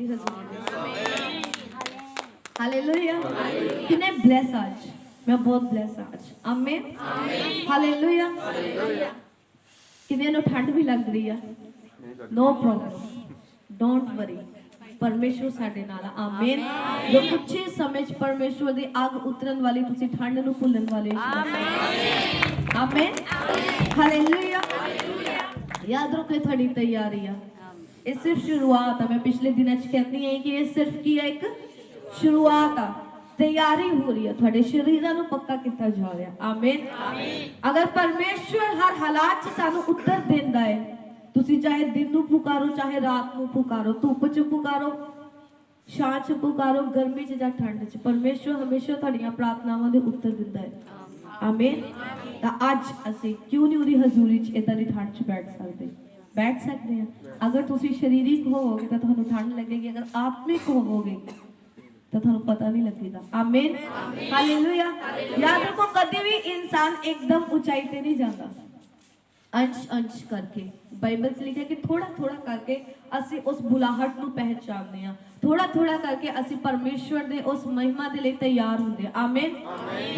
ਦੀ ਹਜ਼ੂਰੀ ਵਿੱਚ। ਹਾਲੇਲੂਇਆ। ਕਿੰਨੇ ਬਲੈਸ ਅੱਜ, ਮੈਂ ਬਹੁਤ ਬਲੈਸ ਹਾਂ ਅੱਜ। ਆਮੇਨ। ਹਾਲੇਲੂਇਆ। ਕਿੰਨੇ ਨੂੰ ਠੰਡ ਵੀ ਲੱਗ ਰਹੀ ਆ, नो प्रॉब्लम, डोंट वरी, परमेश्वर साडे नाल। आमीन। जो कुछ ही समय परमेश्वर दी आग उतरन वाली, तुसी ठंड नू भुल्लण वाले। आमीन। हालेलुया। याद रखो थोड़ी तैयारी है, ये सिर्फ शुरुआत है। मैं पिछले दिनों कहती है कि ये सिर्फ की है, एक शुरुआत है। तैयारी हो रही है, थोड़े शरीर नू पक्का किया जा रहा है। आमीन। अगर परमेश्वर हर हालात च सानू उत्तर देंदा है, तुसी चाहे दिन नू पुकारो, चाहे रात नू पुकारो, धुप च पुकारो, छां च पुकारो, गर्मी च जां ठंड च, परमेश्वर हमेशा तुहाडीआं प्रार्थनावां दे उत्तर दिंदा है। आमीन। तां अज असीं क्यों नहीं उहदी हजूरी च इदां दी ठंड च बैठ सकदे हां। अगर तुसी शारीरिक होवोगे तां तुहानूं ठंड लगेगी, अगर आत्मिक होवोगे तो थानू पता नहीं लगेगा। आमीन। हालेलुया। याद रखो, कभी भी इंसान एकदम ऊंचाई पे नहीं जाता, अंश अंश करके। बाइबल से लिखा कि थोड़ा थोड़ा करके असी उस बुलाहट नू पहचानते हैं, थोड़ा थोड़ा करके असी परमेश्वर दे उस महिमा दे लिए तैयार होंगे। आमीन।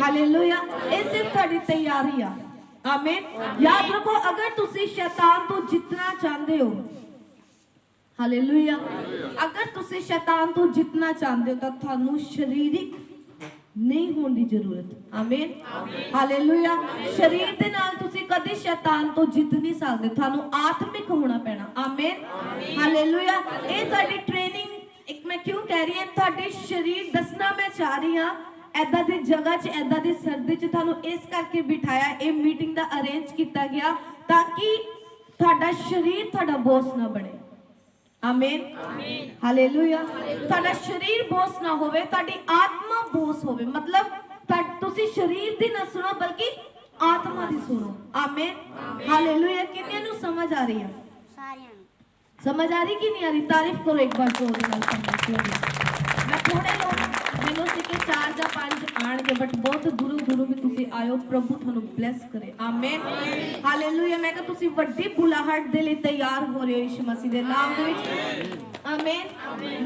हालेलुया। ये सिर्फ तुहाडी तैयारी आ। आमीन। याद रखो, अगर तुसी शैतान तो जितना चाहते हो, हालेलुया, अगर तुसी शैतान तो जितना चाहते हो तो थानू शारीरिक नहीं होने की जरूरत। आमीन। हालेलुया। शरीर दे नाल तुसी कदी शैतान तो जित नहीं सकदे, थानू आत्मिक होना पैना। आमीन। हालेलुया। ये तुहाडी ट्रेनिंग, एक मैं क्यों कह रही हूं, तुहाडे शरीर दसना मैं चाह रही हां, ऐदा दी जगह च, ऐदा दी सर्दी च थानू इस करके बिठाया, ये मीटिंग दा अरेंज किया गया ताकि तुहाडा शरीर तुहाडा बोझ ना बने। आमीन। हालेलुया। तुहाडा शरीर बोझ ना होवे, तुहाडी आत्मा बोझ होवे। मतलब तुसी शरीर दी ना सुनो बल्कि आत्मा दी सुनो। आमीन। हालेलुया। किन्ने नु समझ आ रही है? समझ आ रही कि नहीं आ रही? तारीफ करो एक बार जोर नाल समझ। मैं थोड़े लोग मैनू सी कि 4 ਜਾਂ 5 आणगे, बट बहुत दूरों दूरों भी तुसी आयो। प्रभु थानू ब्लेस करे। आमीन। हालेलुया। मैं कहा तुसी वड्डी बुलाहट दे लिए तैयार हो रहे हो यीशु मसीह दे नाम दे विच। आमीन।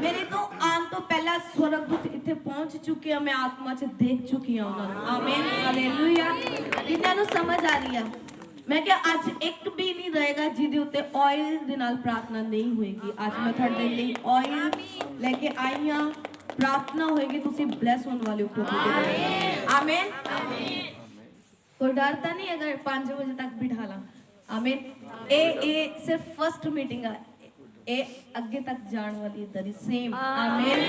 मेरे तो आन तो पहला स्वर्गदूत इत्थे पहुंच चुके हैं, मैं आत्मा च देख चुकी हूं उन्हां नू। आमीन। हालेलुया। किन्हां नू समझ आ रही है? मैं क्या अज एक भी नहीं रहेगा जिहदे उत्ते ऑयल दे नाल प्रार्थना नहीं होएगी। आज मैं तुहाडे लई ऑयल लेके आई हां, प्रार्थना होएगी, तुसी ब्लेस होने वाले हो प्रभु दे। आमीन। कोई डर तो नहीं अगर 5 बजे तक बिठा ला? आमीन। ए सिर्फ फर्स्ट मीटिंग है, ए अगे तक जाने वाली इधर ही सेम। आमीन।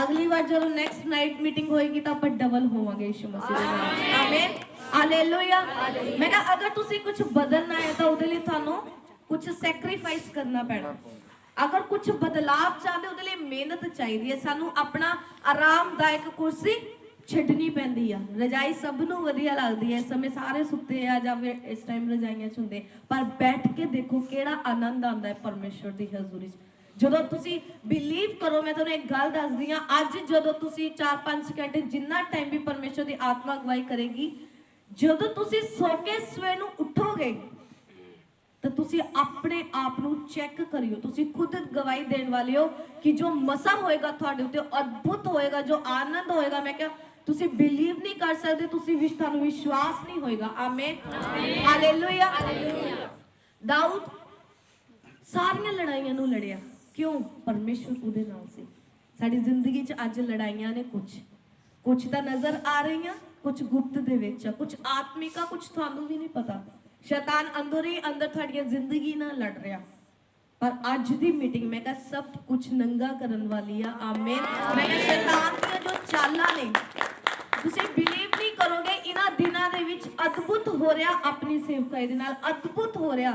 अगली बार जो नेक्स्ट नाइट मीटिंग होएगी तो अपन डबल होवांगे यीशु मसीह दे नाम। आमीन। हालेलुया। मैं कहा अगर तुसी कुछ बदलना है तो उहदे लिए थानू कुछ सैक्रिफाइस करना पैना। अगर कुछ बदलाव चाहते हो, लिए मेहनत चाहिए। सानू अपना आरामदायक कुर्सी छड्डनी पैंदी आ। रजाई सबनू वधिया लगदी है, इस समय सारे सुत्ते आ जां फिर इस टाइम रजाइयां च हुंदे, पर बैठ के देखो केड़ा आनंद आंदा है परमेश्वर दी हजूरी च। जदों तुसी बिलीव करो, मैं तुहानू एक गल दसदी हां, अज जदों तुसी 4-5 घंटे जिन्ना टाइम भी परमेश्वर दी आत्मा अगवाई करेगी, जदों तुसी सो के सवेर नू उठोगे तो तुसी अपने आप नू चेक करियो, तुसी खुद गवाही देने वाले हो कि जो मसा होएगा तुहाडे उत्ते अद्भुत होएगा, जो आनंद होएगा, मैं क्या तुसी बिलीव नहीं कर सकते, तुसी तुहानू विश्वास नहीं होएगा। आमीन। हालेलुया। दाऊद सारियां लड़ाइयां नू लड़िया, क्यों? परमेश्वर उहदे नाल सी। साडी जिंदगी च अज लड़ाइयां ने, कुछ तां नजर आ रही, कुछ गुप्त दे विच, कुछ आत्मिक, कुछ तुहानू भी नहीं पता। शैतान अंदर ही अंदर तुहाडीआं जिंदगी नाल लड़ रहा, पर अज दी मीटिंग मैं कहा सब कुछ नंगा करन वाली आ। आमीन। मैं कहा शैतान दी जो चालां ने, तुसीं बिलीव नहीं करोगे, इन्हां दिनां दे विच अद्भुत हो रहा, अपनी सेवकाई दे नाल अद्भुत हो रहा।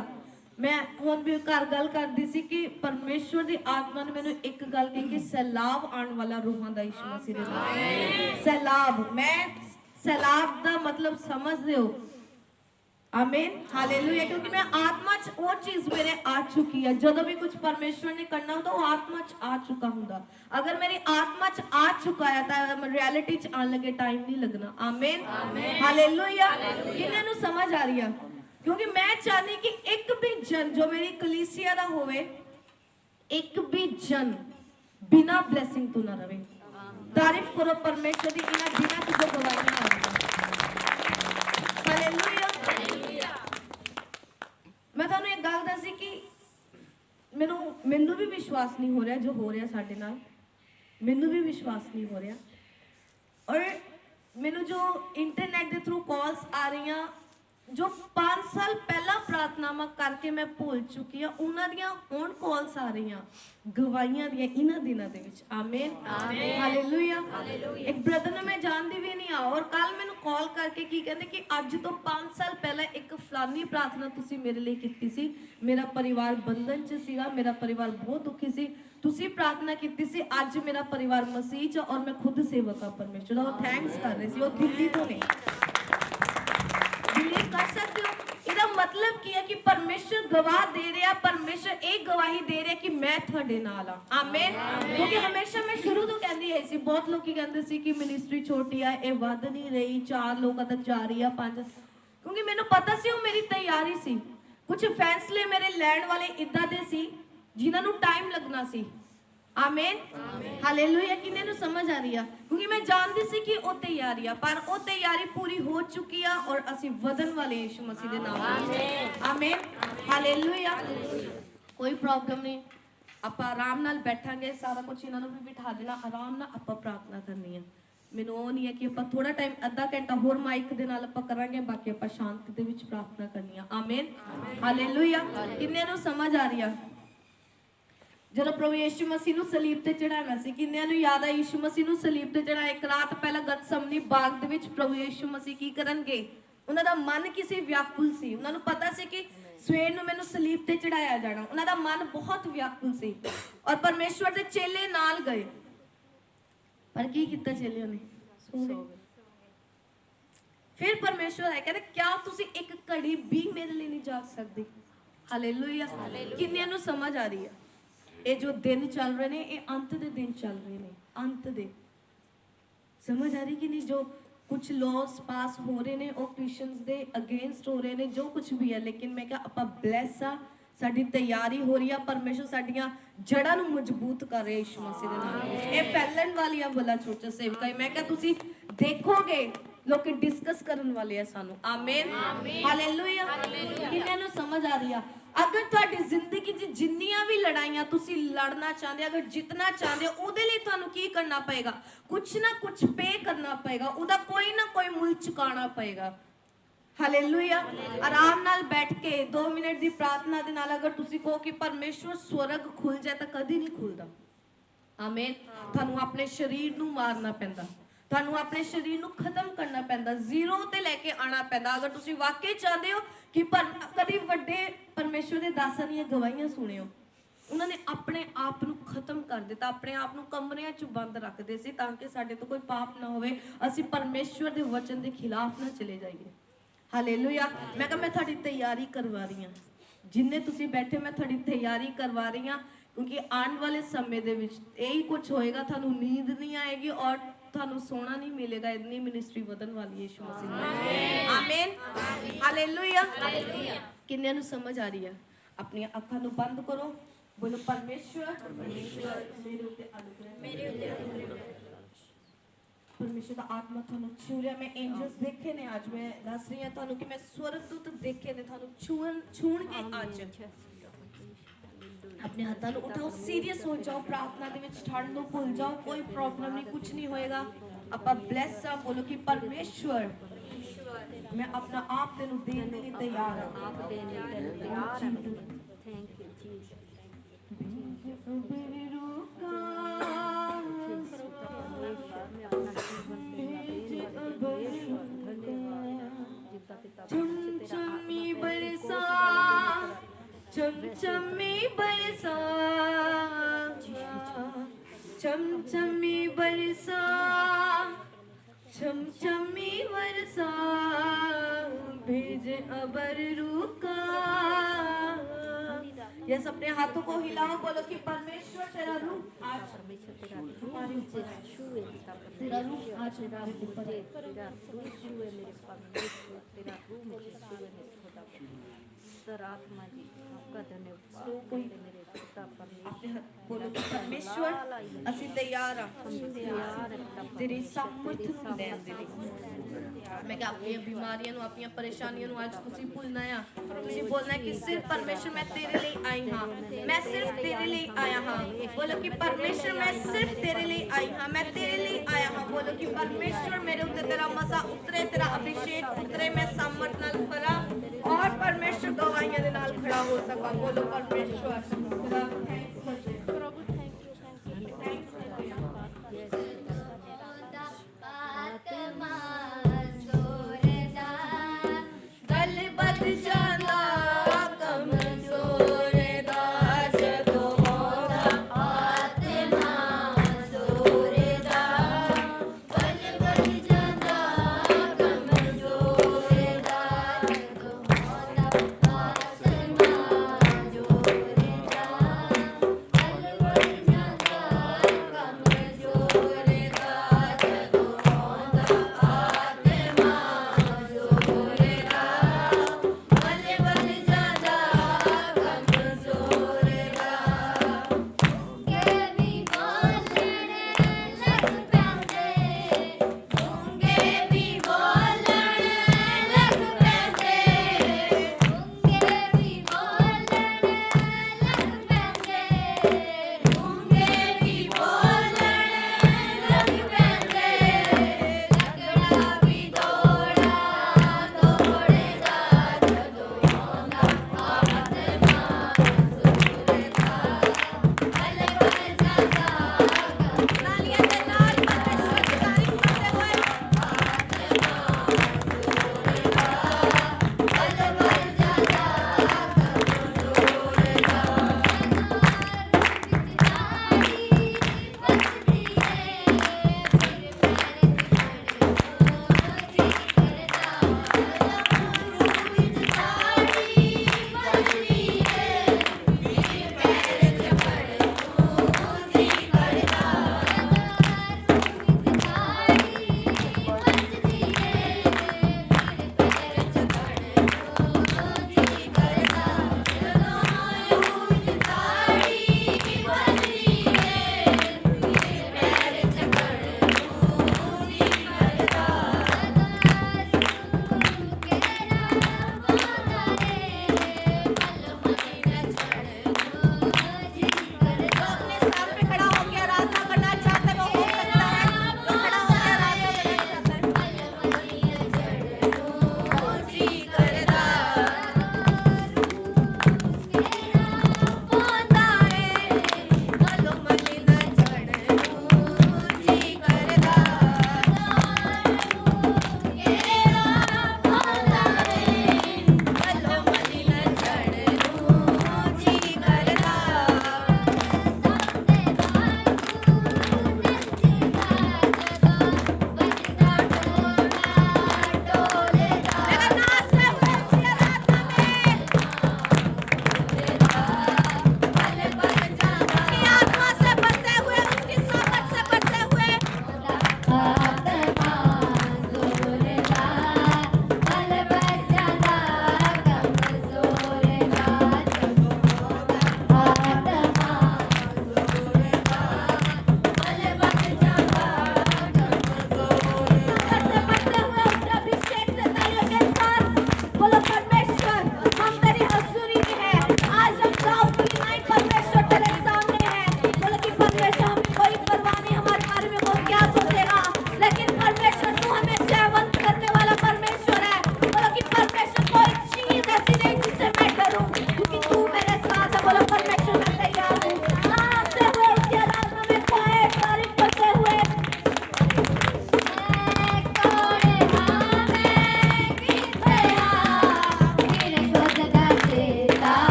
मैं हुण भी घर गल करदी सी कि परमेश्वर दी आत्मा ने मैनूं एक गल कही कि सैलाब आने वाला रूहां दा यीशु मसीह दे नाल। सैलाब, मैं सैलाब दा मतलब समझदे हो? आमीन। हालेलुया। क्योंकि मैं आत्मा च वो चीज मेरे आ चुकी है, जदों भी कुछ परमेश्वर ने करना होता वो आत्मा च आ चुका हुंदा। अगर मेरी आत्मा च आ चुका है तो रियलिटी च आने लगे टाइम नहीं लगना। आमीन। हालेलुया। किन्ने नू समझ आ रही है? क्योंकि मैं चाहनी कि एक भी जन जो मेरी कलीसिया दा होवे, एक भी जन बिना ब्लेसिंग तो ना रहे। तारीफ करो परमेश्वर की इन्हां दिनां च जो गवाहियां आ रही। हालेलुया। मैं ਤੁਹਾਨੂੰ एक गल दसी कि ਮੈਨੂੰ भी विश्वास नहीं हो रहा जो हो रहा साडे नाल, ਮੈਨੂੰ भी विश्वास नहीं हो रहा। और मैनू जो इंटरनेट के थ्रू कॉल्स आ रही, जो 5 साल पहला प्रार्थनावां करके मैं भूल चुकी हाँ, उन्हां दियां हुण कॉल्स आ रही गवाहियां दियां इन्हां दिनां दे विच। आमीन, हालेलुया। एक ब्रदर ने मैं जानती भी नहीं और कल मैनू कॉल करके की कहते कि अज तो 5 साल पहले एक फलानी प्रार्थना तुसी मेरे लिए कीती सी, मेरा परिवार बंधन च सीगा, मेरा परिवार बहुत दुखी सी, तुसी प्रार्थना कीती सी, अज मेरा परिवार मसीह च और मैं खुद सेवक हाँ परमेश्वर दा। थैंक्स कर रहे सी, वो दिल्ली तो नहीं। बिलीव कर सकते हो ਇਹਦਾ मतलब ਕੀ है कि परमेश्वर गवाह दे रहा, परमेश्वर एक गवाही दे रहा कि मैं ਤੁਹਾਡੇ ਨਾਲ ਆ। ਆਮੀਨ। ਕਿਉਂਕਿ ਹਮੇਸ਼ਾ ਮੈਂ ਸ਼ੁਰੂ ਤੋਂ ਕਹਿੰਦੀ ਹੈ ਸੀ, ਬਹੁਤ ਲੋਕੀ ਕਹਿੰਦੇ ਸੀ ਕਿ ਮਿਨਿਸਟਰੀ ਛੋਟੀ ਆ, ਇਹ ਵੱਧ ਨਹੀਂ ਰਹੀ, 4 ਲੋਕਾਂ ਤੱਕ ਜਾ ਰਹੀ ਆ, 5, ਕਿਉਂਕਿ ਮੈਨੂੰ ਪਤਾ ਸੀ ਉਹ ਮੇਰੀ ਤਿਆਰੀ ਸੀ। ਕੁਝ ਫੈਸਲੇ ਮੇਰੇ ਲੈਣ ਵਾਲੇ ਇਦਾਂ ਦੇ ਸੀ ਜਿਨ੍ਹਾਂ ਨੂੰ ਟਾਈਮ ਲੱਗਣਾ ਸੀ। आमीन, हालेलुया। किन्ने नु समझ आ रही है? क्योंकि मैं जानती सी कि वो तैयारी है, पर वो तैयारी पूरी हो चुकी है और असी वधन वाले यीशु मसीह दे नाम। आमीन, हालेलुया। कोई प्रॉब्लम नहीं, आप आराम नाल बैठांगे, सारा कुछ इन्हां नूं भी बिठा देना, आराम नाल आप प्रार्थना करनी है। मैनूं ਉਹ नहीं है कि आप थोड़ा टाइम आधा घंटा होर माइक दे नाल आप करांगे, बाकी आप शांति दे विच प्रार्थना करनी है। आमीन, हालेलुया। किन्ने नूं समझ आ रही है? ਜਦੋਂ ਪ੍ਰਭੂ ਯीशु ਮਸੀਹ ਨੂੰ ਸਲੀਬ ਤੇ ਚੜਾਉਣਾ ਸੀ, ਕਿੰਨਿਆਂ ਨੂੰ ਯਾਦ ਆ ਯीशु ਮਸੀਹ ਨੂੰ ਸਲੀਬ ਤੇ ਚੜਾਇਆ? ਇੱਕ ਰਾਤ ਪਹਿਲਾਂ ਗਤਸਮਨੀ ਬਾਗ ਦੇ ਵਿੱਚ ਪ੍ਰਭੂ ਯीशु ਮਸੀਹ ਕੀ ਕਰਨਗੇ? ਉਹਨਾਂ ਦਾ ਮਨ ਕਿਸੇ ਵਿਆਕੁਲ ਸੀ, ਉਹਨਾਂ ਨੂੰ ਪਤਾ ਸੀ ਕਿ ਸਵੇਰ ਨੂੰ ਮੈਨੂੰ ਸਲੀਬ ਤੇ ਚੜਾਇਆ ਜਾਣਾ, ਉਹਨਾਂ ਦਾ ਮਨ ਬਹੁਤ ਵਿਆਕੁਲ ਸੀ। ਔਰ ਪਰਮੇਸ਼ਵਰ ਦੇ ਚੇਲੇ ਨਾਲ ਗਏ, ਪਰ ਕੀ ਕੀਤਾ ਚੇਲਿਆਂ ਨੇ? ਸੋ ਗਏ। ਫਿਰ ਪਰਮੇਸ਼ਵਰ ਆਇਆ, ਕਹਿੰਦੇ ਕਿਆ ਤੁਸੀਂ ਇੱਕ ਘੜੀ ਵੀ ਮੇਰੇ ਲਈ ਨਹੀਂ ਜਾਗ ਸਕਦੇ? ਹਾਲੇਲੂਇਆ। ਕਿੰਨਿਆਂ ਨੂੰ ਸਮਝ ਆ ਰਹੀ ਹੈ? ये जो दिन चल रहे ने, ये अंत दे दिन चल रहे ने, अंत दे। समझ आ रही कि नहीं? जो कुछ लॉस पास हो रहे ने, वो क्रिश्चियंस दे अगेंस्ट हो रहे ने, जो कुछ भी है, लेकिन मैं क्या आप ब्लेस आ, साडी तैयारी हो रही है, परमेश्वर साडियां जड़ां नूं मजबूत कर रहे यीशु मसीह दे नाम। ये फैलन वाली भला छोटा सेवका, मैं क्या तुसी देखोगे लोग डिस्कस करन वाले हैं सानू। आमीन, हालेलुया। किन्ने नूं समझ आ रही है? अगर तुहाडी जिंदगी च जिन्नियां भी लड़ाइयां तुसी लड़ना चाहते, अगर जितना चाहते हो, उहदे लई तुहानू की करना पएगा? कुछ ना कुछ पे करना पएगा, उहदा कोई ना कोई मुल चुकाना पएगा। हालेलुया। आराम नाल बैठ के 2 मिनट दी प्रार्थना दे नाल अगर तुसी कहो कि परमेश्वर स्वर्ग खुल जाए, तो कदी नहीं खुलदा। आमीन। तुहानू अपने शरीर नू मारना पैंदा, तुहानू अपने शरीर नू खत्म करना पैंदा, जीरो ते लेके आना पैंदा। अगर तुसी वाकई चाहते हो कि कदी वड्डे परमेश्वर दे दासां दीयां गवाहियां सुणियो, उन्होंने अपने आप नू खत्म कर दिता, अपने आप नू कमरियां च बंद रखते सी ताकि साडे तो कोई पाप ना होवे, असी परमेश्वर दे वचन दे खिलाफ ना चले जाइए। हालेलुया। मैं कहा मैं थोड़ी तैयारी करवा रही हूँ, जिन्ने तुसी बैठे मैं थोड़ी तैयारी करवा रही हूँ, क्योंकि आने वाले समय दे विच यही कुछ होएगा, थानू नींद नहीं आएगी और थानू सोना नहीं मिलेगा। इतनी मिनिस्ट्री वधन वाली है यीशु मसीह में। आमीन, हालेलुया। किन्ने नू समझ आ रही है? अपनी अखां नू बंद करो, बोलो परमेश्वर मेरे उत्ते अनुग्रह, परमेश्वर दा आत्मा थानू छू लिया। मैं एंजल्स देखे ने, आज मैं दस रही हूं थानू कि मैं स्वर्गदूत देखे ने, थानू छूण के आज अपने हाथों को उठाओ, सीरियस हो जाओ, प्रार्थना दे विच ठंड नु भूल जाओ, कोई प्रॉब्लम नहीं, कुछ नहीं होएगा। आप ब्लेस आ, बोलो कि परमेश्वर मैं अपना आप तेनू देने के लिए तैयार हूं। Thank you Jesus. चमचमी बरसा, चमचमी बरसा, चमचमी बरसा, चमचमी बरसा, भेज अबर रुका। यस, अपने हाथों को हिलाओ, बोलो कि परमेश्वर तेरा रूह आज हमारे ऊपर है, तेरा रूह आज हमारे ऊपर है। पवित्र आत्मा जी आपका धन्यवाद कोई मेरे पिता परमेश्वर अपने हथ बोलो कि परमेश्वर ਅਸੀਂ ਤਿਆਰ ਆ ਤੇਰੀ ਸਮਰਥ ਨੂੰ ਲੈਣ ਦੇ ਲਈ ਮੈਂ ਕਿਹਾ ਆਪਣੀਆਂ ਬਿਮਾਰੀਆਂ ਨੂੰ ਆਪਣੀਆਂ ਪਰੇਸ਼ਾਨੀਆਂ ਨੂੰ ਅੱਜ ਤੁਸੀਂ ਭੁੱਲਣਾ ਆ ਤੁਸੀਂ ਬੋਲਣਾ ਹੈ ਕਿ ਸਿਰਫ ਪਰਮੇਸ਼ਰ ਮੈਂ ਤੇਰੇ ਲਈ ਆਈ ਹਾਂ ਮੈਂ ਸਿਰਫ ਤੇਰੇ ਲਈ ਆਇਆ ਹਾਂ ਬੋਲੋ ਕਿ ਪਰਮੇਸ਼ਰ ਮੈਂ ਸਿਰਫ ਤੇਰੇ ਲਈ ਆਈ ਹਾਂ ਮੈਂ ਤੇਰੇ ਲਈ ਆਇਆ ਹਾਂ ਬੋਲੋ ਕਿ ਪਰਮੇਸ਼ਰ ਮੇਰੇ ਉੱਤੇ ਤੇਰਾ ਮਜ਼ਾ ਉਤਰੇ ਤੇਰਾ ਅਭਿਸ਼ੇਕ ਉਤਰੇ ਮੈਂ ਸਮਰਥ ਨਾਲ ਭਰਾ ਔਰ ਪਰਮੇਸ਼ਰ ਗਵਾਹੀਆਂ ਦੇ ਨਾਲ ਖੜਾ ਹੋ ਸਕਾਂ ਬੋਲੋ ਪਰਮੇਸ਼ਰ ਤੇਰਾ ਗਲ ਬਦ ਜਾਂਦਾ ਕਮਜ਼ੋਰ ਦਾ ਜਦੋਂ ਆਉਂਦਾ ਆਤਮਾ ਜ਼ੋਰ ਦਾ ਗਲ ਬਦ ਜਾਂਦਾ ਕਮਜ਼ੋਰ ਦਾ ਜਦੋਂ ਆਉਂਦਾ ਆਤਮਾ ਜ਼ੋਰ ਦਾ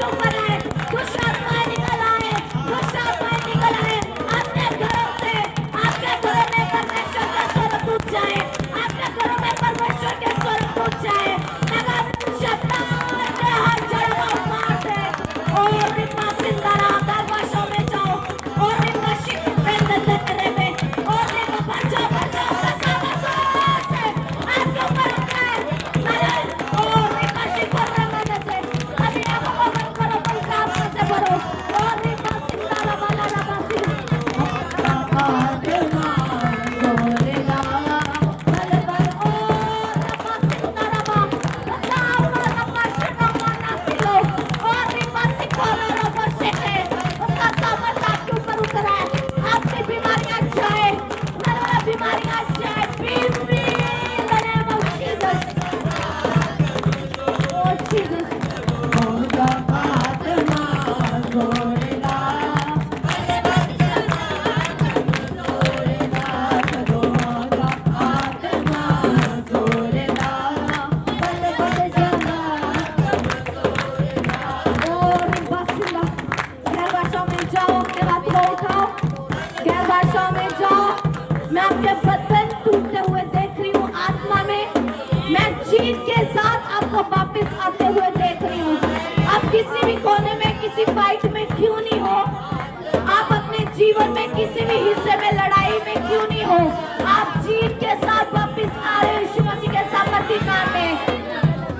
आपके ऊपर आए, दुष्ट आत्माएं निकल आए, दुष्ट आत्माएं निकल आए, आपके घरों से, आपके घरों में परमेश्वर का स्वरूप टूट जाए, आपके घरों में परमेश्वर के स्वरूप टूट जाए। नगर शैतान के हर जड़ को मार दे और इतना सिंदरा दरवाजों में जाओ और इनका शिक पेंद तेरे में और इनको बचाओ बचाओ ससावा से आपके ऊपर उठा है मेरे और इनका शिक और रंगने से अभी आपको बंद करो पवित्र आत्मा से भरो और इनका सिंदरा वाला रबासी आत्मा जोरेगा बल बल और रबा सिंदरा बा सावा रबा शिका नासिलो और इनका सिकोरा रबा शेके उसका सामर्थ आपके ऊपर उतरा है, आपकी बीमारियां जाए, मेरा बीमारियां जाए, please in the name of Jesus. Oh Jesus. Oh the आत्मा जोरेगा जोरेगा आत्मा जोरेगा बल बल जाना और बसला गैरवाशों में जाओ, अपने हाथ को उठाओ, गैरवाशों में जाओ। मैं आपके बदन टूटते हुए देख रही हूँ आत्मा में, मैं जीत के साथ आपको वापस आते हुए देख रही हूँ। आप किसी भी कोने में किसी फाइट में क्यों नहीं हो, आप अपने जीवन में किसी भी हिस्से में लड़ाई में क्यों नहीं हो, आप जीत के साथ वापस आ रहे हो यीशु मसीह के सामर्थी नाम में।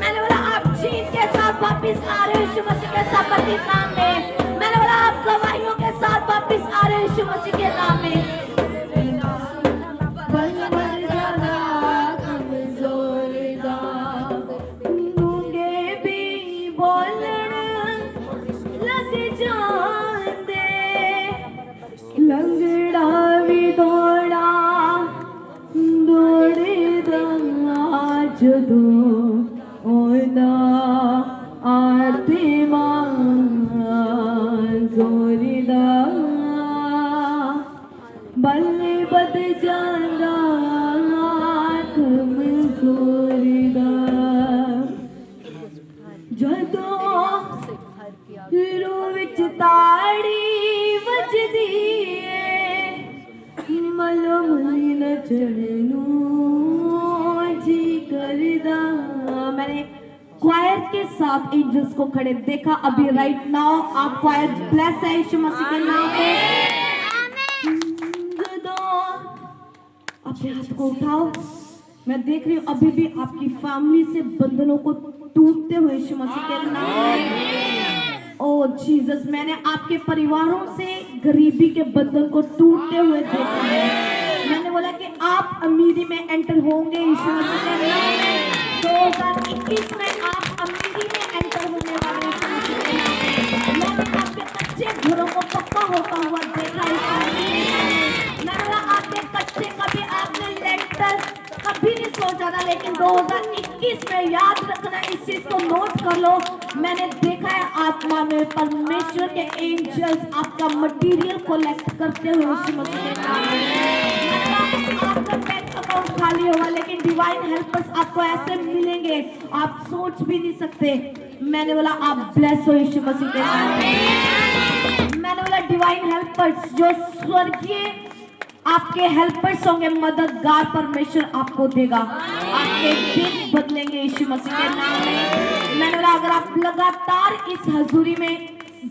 मैंने बोला आप जीत के साथ वापस आ रहे हो यीशु मसीह के सामर्थी नाम में। मैंने बोला आप गवाहियों के साथ वापस आ रहे हो यीशु मसीह के नाम में। बल बल जाना कमजोर दा गूंगे भी बोलण लग जांदे, लंगड़ा भी दौड़ा दौड़दा जदों ओदा आत्मा जोरदा बल्ले बद जांदा कमजोरदा जदों रो विच ताड़ी वजदी है मलो मली न चढ़नू जी करदा। मैंने क्वायर के साथ एंजल्स को खड़े देखा अभी राइट नाउ। आप क्वायर ब्लेस है यीशु मसीह के नाम में। अपने हाथ को उठाओ, मैं देख रही हूँ अभी भी आपकी फैमिली से बंधनों को टूटते हुए यीशु मसीह के नाम में। ओ जीसस, मैंने आपके परिवारों से गरीबी के बंधन को टूटते हुए देखा है। मैंने बोला कि आप अमीरी में एंटर होंगे यीशु मसीह के नाम में। 2021 में आप अमीरी में एंटर होने वाले हैं यीशु मसीह के नाम में। मैंने आपके कच्चे घरों को पक्का होता हुआ देखा है। मैंने बोला आपके कच्चे कभी आपने लेंटर कभी नहीं सोचा था, लेकिन 2021 में याद रखना, इस चीज को नोट कर लो। मैंने देखा है आत्मा में परमेश्वर के एंजल्स आपका मटेरियल कलेक्ट करते हुए यीशु मसीह के नाम में। आपका बैंक अकाउंट खाली होगा, लेकिन डिवाइन हेल्पर्स आपको ऐसे मिलेंगे आप सोच भी नहीं सकते। मैंने बोला आप ब्लेस हो यीशु मसीह के नाम में। मैंने बोला डिवाइन हेल्पर्स जो स्वर्गीय आपके हेल्पर्स होंगे, मददगार परमेश्वर आपको देगा, आपके दिन बदलेंगे यीशु मसीह के नाम में। मैंने बोला अगर आप लगातार इस हजूरी में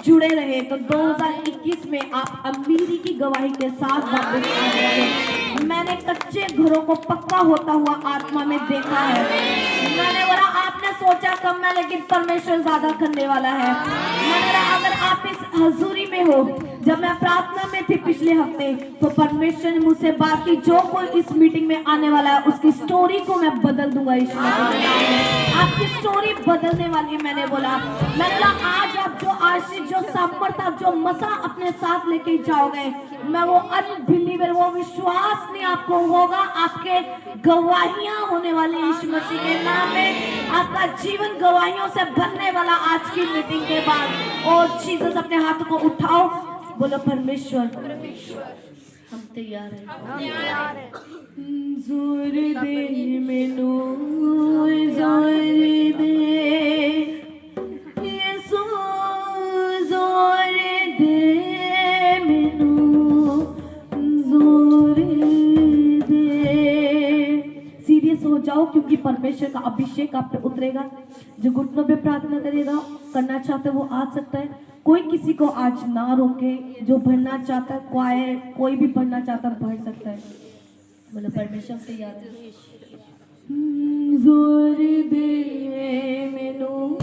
जुड़े रहे तो 2021 में आप अमीरी की गवाही के साथ वापस आ जाएंगे। मैंने कच्चे घरों को पक्का होता हुआ आत्मा में देखा है। मैंने बोला आपने सोचा कम है, लेकिन परमेश्वर ज्यादा करने वाला है। मैंने बोला अगर आप इस हजूरी में हो, जब मैं प्रार्थना में थी पिछले हफ्ते, तो परमेश्वर ने मुझसे बात की जो कोई इस मीटिंग में आने वाला है उसकी स्टोरी को मैं बदल दूंगा यीशु मसीह के नाम में। आपकी स्टोरी बदलने वाली है। मैंने बोला आज आप जो आशीष, जो सामर्थ, आप जो मसा अपने साथ लेके जाओगे, मैं वो अनबिलीवर, वो विश्वास नहीं आपको होगा, आपके गवाहियां होने वाली यीशु मसीह के नाम में। आपका जीवन गवाहियों से भरने वाला आज की मीटिंग के बाद। और जीसस अपने हाथ को उठाओ, बोलो परमेश्वर हम तैयार हैं। जोर दे मैनू जोर दे यीशु जाओ, क्योंकि परमेश्वर का अभिषेक आप पे उतरेगा। जो घुटनों पे प्रार्थना करेगा, करना चाहता है वो आ सकता है। कोई किसी को आज ना रोके, जो भरना चाहता है क्वायर, कोई भी भरना चाहता है भर सकता है। बोलो परमेश्वर तैयार है। जोर दे मैनू